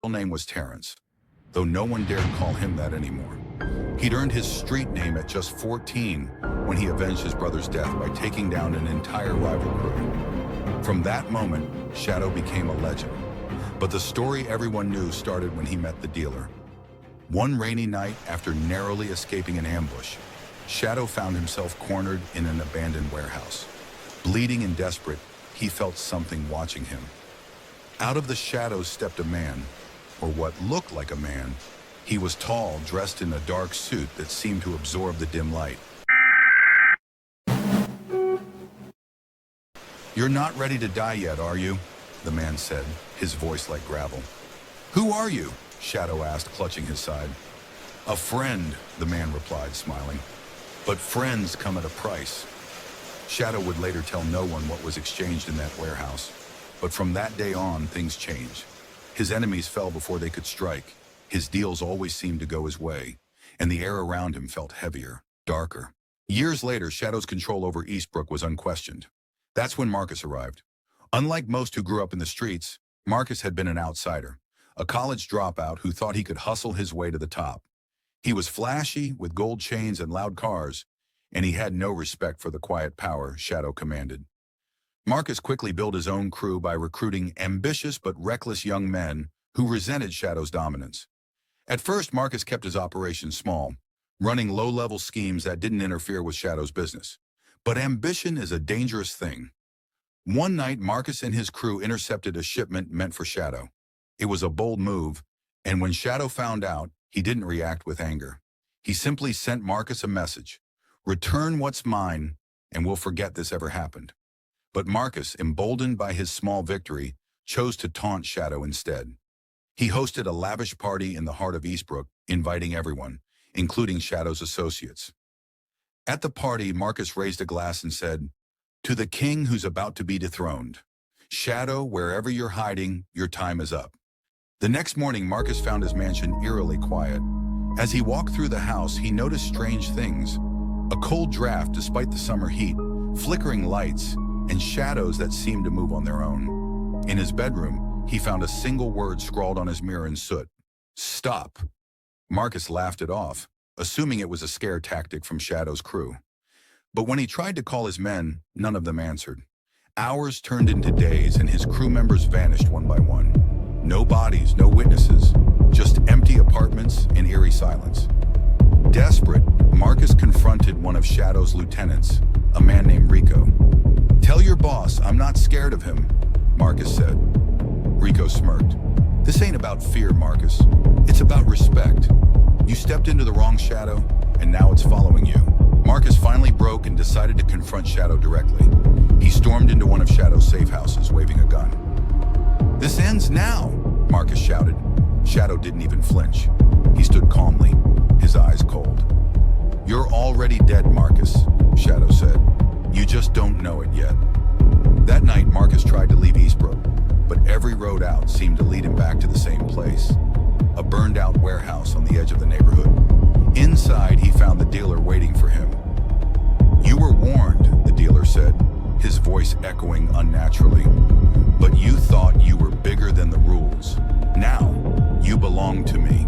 name was Terrence, though no one dared call him that anymore. He'd earned his street name at just 14 when he avenged his brother's death by taking down an entire rival crew. From that moment, Shadow became a legend. But the story everyone knew started when he met the dealer. One rainy night, after narrowly escaping an ambush, Shadow found himself cornered in an abandoned warehouse. Bleeding and desperate, he felt something watching him. Out of the shadows stepped a man, or what looked like a man. He was tall, dressed in a dark suit that seemed to absorb the dim light. "You're not ready to die yet, are you?" the man said, his voice like gravel. "Who are you?" Shadow asked, clutching his side. "A friend," the man replied, smiling. "But friends come at a price." Shadow would later tell no one what was exchanged in that warehouse. But from that day on, things changed. His enemies fell before they could strike. His deals always seemed to go his way, and the air around him felt heavier, darker. Years later, Shadow's control over Eastbrook was unquestioned. That's when Marcus arrived. Unlike most who grew up in the streets, Marcus had been an outsider, a college dropout who thought he could hustle his way to the top. He was flashy, with gold chains and loud cars, and he had no respect for the quiet power Shadow commanded. Marcus quickly built his own crew by recruiting ambitious but reckless young men who resented Shadow's dominance. At first, Marcus kept his operations small, running low-level schemes that didn't interfere with Shadow's business. But ambition is a dangerous thing. One night, Marcus and his crew intercepted a shipment meant for Shadow. It was a bold move, and when Shadow found out, he didn't react with anger. He simply sent Marcus a message: "Return what's mine, and we'll forget this ever happened." But Marcus, emboldened by his small victory, chose to taunt Shadow instead. He hosted a lavish party in the heart of Eastbrook, inviting everyone, including Shadow's associates. At the party, Marcus raised a glass and said, "To the king who's about to be dethroned. Shadow, wherever you're hiding, your time is up." The next morning, Marcus found his mansion eerily quiet. As he walked through the house, he noticed strange things. A cold draft despite the summer heat, flickering lights, and shadows that seemed to move on their own. In his bedroom, he found a single word scrawled on his mirror in soot: "Stop." Marcus laughed it off, assuming it was a scare tactic from Shadow's crew. But when he tried to call his men, none of them answered. Hours turned into days, and his crew members vanished one by one. No bodies, no witnesses, just empty apartments and eerie silence. Desperate, Marcus confronted one of Shadow's lieutenants, a man named Rico. "Tell your boss I'm not scared of him," Marcus said. Rico smirked. "This ain't about fear, Marcus. It's about respect. You stepped into the wrong Shadow, and now it's following you." Marcus finally broke and decided to confront Shadow directly. He stormed into one of Shadow's safe houses, waving a gun. "This ends now," Marcus shouted. Shadow didn't even flinch. He stood calmly, his eyes cold. "You're already dead, Marcus," Shadow said. "You just don't know it yet." That night, Marcus tried to leave Eastbrook, but every road out seemed to lead him back to the same place: a burned-out warehouse on the edge of the neighborhood. Inside, he found the dealer waiting for him. "You were warned," the dealer said, his voice echoing unnaturally. "But you thought you were bigger than the rules. Now, you belong to me."